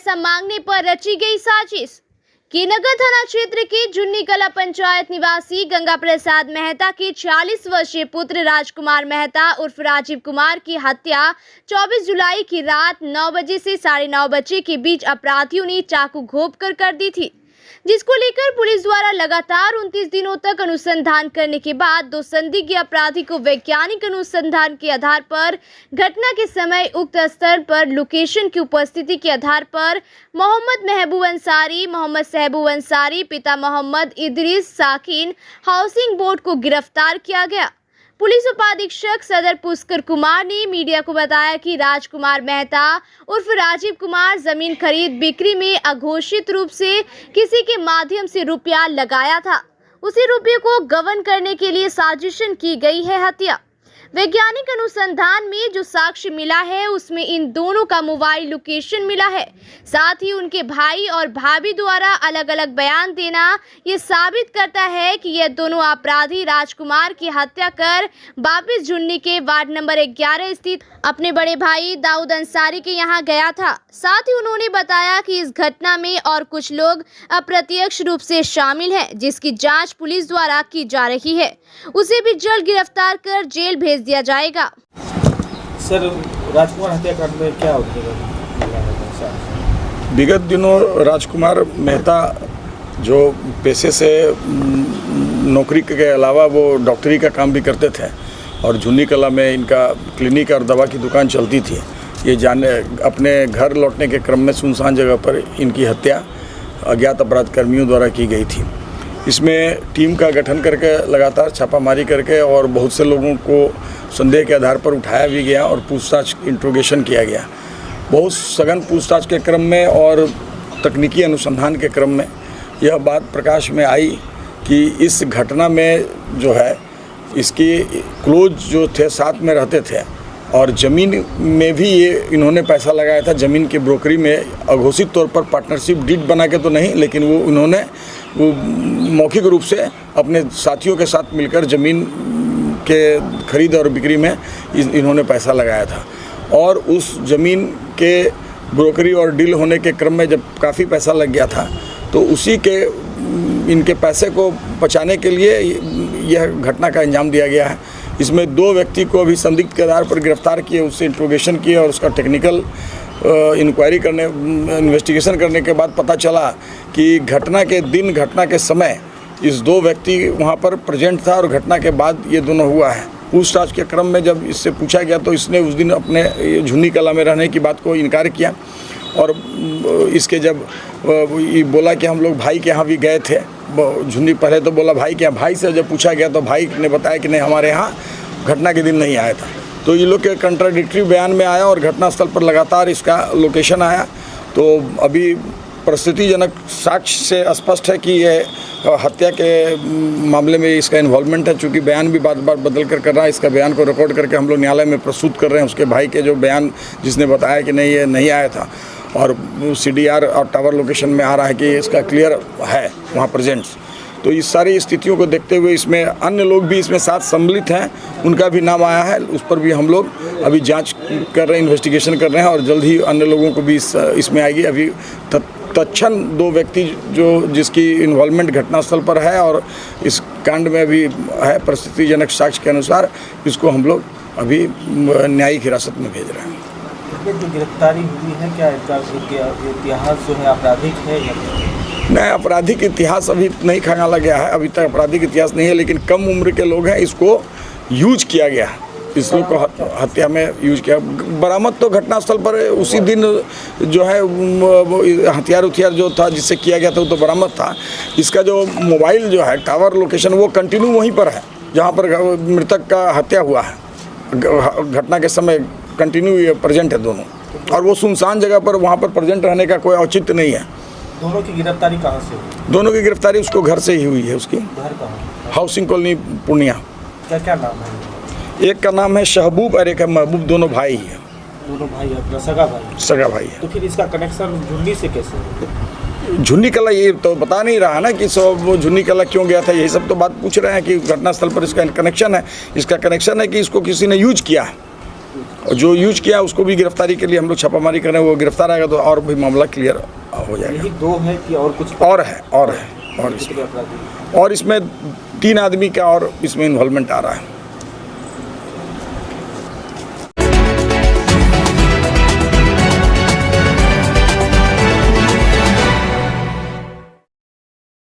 पैसा मांगने पर रची गई साजिश। कीनगर थाना क्षेत्र के जुन्नी कला पंचायत निवासी गंगा प्रसाद मेहता के 40 वर्षीय पुत्र राजकुमार मेहता उर्फ राजीव कुमार की हत्या 24 जुलाई की रात 9 बजे से 9:30 बजे के बीच अपराधियों ने चाकू घोंपकर कर दी थी, जिसको लेकर पुलिस द्वारा लगातार 29 दिनों तक अनुसंधान करने के बाद दो संदिग्ध अपराधी को वैज्ञानिक अनुसंधान के आधार पर घटना के समय उक्त स्थल पर लोकेशन की उपस्थिति के आधार पर मोहम्मद सहबूब अंसारी पिता मोहम्मद इदरीस साकिन हाउसिंग बोर्ड को गिरफ्तार किया गया। पुलिस उपाधीक्षक सदर पुष्कर कुमार ने मीडिया को बताया कि राजकुमार मेहता उर्फ राजीव कुमार जमीन खरीद बिक्री में अघोषित रूप से किसी के माध्यम से रुपया लगाया था। उसी रुपये को गबन करने के लिए साजिश की गई है हत्या। वैज्ञानिक अनुसंधान में जो साक्ष्य मिला है उसमें इन दोनों का मोबाइल लोकेशन मिला है। साथ ही उनके भाई और भाभी द्वारा अलग अलग बयान देना ये साबित करता है कि ये दोनों अपराधी राजकुमार की हत्या कर वापिस जुन्नी के वार्ड नंबर 11 स्थित अपने बड़े भाई दाऊद अंसारी के यहाँ गया था। साथ ही उन्होंने बताया कि इस घटना में और कुछ लोग अप्रत्यक्ष रूप से शामिल हैं, जिसकी जांच पुलिस द्वारा की जा रही है। उसे भी जल्द गिरफ्तार कर जेल भेज दिया जाएगा। सर, राजकुमार हत्याकांड में क्या होगा? विगत दिनों राजकुमार मेहता जो पेशे से नौकरी के अलावा वो डॉक्टरी का काम भी करते थे और जुन्नी कला में इनका क्लिनिक और दवा की दुकान चलती थी। ये अपने घर लौटने के क्रम में सुनसान जगह पर इनकी हत्या अज्ञात अपराध कर्मियों द्वारा की गई थी। इसमें टीम का गठन करके लगातार छापामारी करके और बहुत से लोगों को संदेह के आधार पर उठाया भी गया और पूछताछ इंट्रोगेशन किया गया। बहुत सघन पूछताछ के क्रम में और तकनीकी अनुसंधान के क्रम में यह बात प्रकाश में आई कि इस घटना में जो है इसकी क्लोज जो थे साथ में रहते थे और ज़मीन में भी ये इन्होंने पैसा लगाया था। ज़मीन की ब्रोकरी में अघोषित तौर पर पार्टनरशिप डीड बना के तो नहीं, लेकिन उन्होंने मौखिक रूप से अपने साथियों के साथ मिलकर ज़मीन के खरीद और बिक्री में इन्होंने पैसा लगाया था। और उस ज़मीन के ब्रोकरी और डील होने के क्रम में जब काफ़ी पैसा लग गया था तो उसी के इनके पैसे को बचाने के लिए यह घटना का अंजाम दिया गया है। इसमें दो व्यक्ति को अभी संदिग्ध के आधार पर गिरफ्तार किए, उससे इंट्रोगेशन किए और उसका टेक्निकल इंक्वायरी इन्वेस्टिगेशन करने के बाद पता चला कि घटना के दिन घटना के समय इस दो व्यक्ति वहां पर प्रेजेंट था और घटना के बाद ये दोनों हुआ है। पूछताछ के क्रम में जब इससे पूछा गया तो इसने उस दिन अपने जुन्नी कला में रहने की बात को इनकार किया और इसके जब ये बोला कि हम लोग भाई के यहाँ भी गए थे जुन्नी, पहले तो बोला भाई के यहाँ, भाई से जब पूछा गया तो भाई ने बताया कि नहीं हमारे यहाँ घटना के दिन नहीं आया था। तो ये लोग के कंट्राडिक्टरी बयान में आया और घटनास्थल पर लगातार इसका लोकेशन आया। तो अभी परिस्थितिजनक साक्ष्य से स्पष्ट है कि ये हत्या के मामले में इसका इन्वॉल्वमेंट है। चूँकि बयान भी बार बार बदल कर रहा है, इसका बयान को रिकॉर्ड करके हम लोग न्यायालय में प्रस्तुत कर रहे हैं। उसके भाई के जो बयान जिसने बताया कि नहीं ये नहीं आया था और CDR और टावर लोकेशन में आ रहा है कि इसका क्लियर है वहाँ प्रेजेंट्स। तो इस सारी स्थितियों को देखते हुए इसमें अन्य लोग भी इसमें साथ सम्मिलित हैं, उनका भी नाम आया है। उस पर भी हम लोग अभी जांच कर रहे हैं, इन्वेस्टिगेशन कर रहे हैं और जल्द ही अन्य लोगों को भी इसमें आएगी। अभी तत्क्षण दो व्यक्ति जिसकी इन्वॉल्वमेंट घटनास्थल पर है और इस कांड में अभी है परिस्थितिजनक साक्ष्य के अनुसार इसको हम लोग अभी न्यायिक हिरासत में भेज रहे हैं। जो गिरफ्तारी हुई है क्या इतिहास जो है आपराधिक है या नहीं? आपराधिक इतिहास अभी नहीं खंगाला गया है, अभी तक आपराधिक इतिहास नहीं है, लेकिन कम उम्र के लोग हैं, इसको यूज किया गया है, इस लोग को हत्या में यूज किया। बरामद तो घटनास्थल पर उसी दिन जो है हथियार जो था जिससे किया गया था वो तो बरामद था। इसका जो मोबाइल जो है टावर लोकेशन वो कंटिन्यू वहीं पर है जहाँ पर मृतक का हत्या हुआ है। घटना के समय कंटिन्यू प्रेजेंट है दोनों और वो सुनसान जगह पर वहाँ पर प्रेजेंट रहने का कोई औचित्य नहीं है। दोनों की गिरफ्तारी कहाँ से हुई? दोनों की गिरफ्तारी उसको घर से ही हुई है। उसकी घर कहाँ? Housing colony Purnia. क्या क्या नाम है? एक का नाम है शहबूब और एक है महबूब, दोनों भाई है। दोनों भाई अपना सगा भाई? सगा भाई है। तो फिर इसका कनेक्शन जुन्नी से कैसे है? जुन्नी कला ये तो बता नहीं रहा ना कि वो जुन्नी कला क्यों गया था, यही सब तो बात पूछ रहे हैं कि घटनास्थल पर इसका कनेक्शन है। इसका कनेक्शन है कि इसको किसी ने यूज किया है और जो यूज किया उसको भी गिरफ्तारी के लिए हम लोग छापामारी कर रहे हैं। वो गिरफ्तार आएगा तो और भी मामला क्लियर हो जाएगा। यही 2 है कि और कुछ और इसमें कितने अपराधी? और इसमें 3 आदमी का और इसमें इन्वॉल्वमेंट आ रहा है।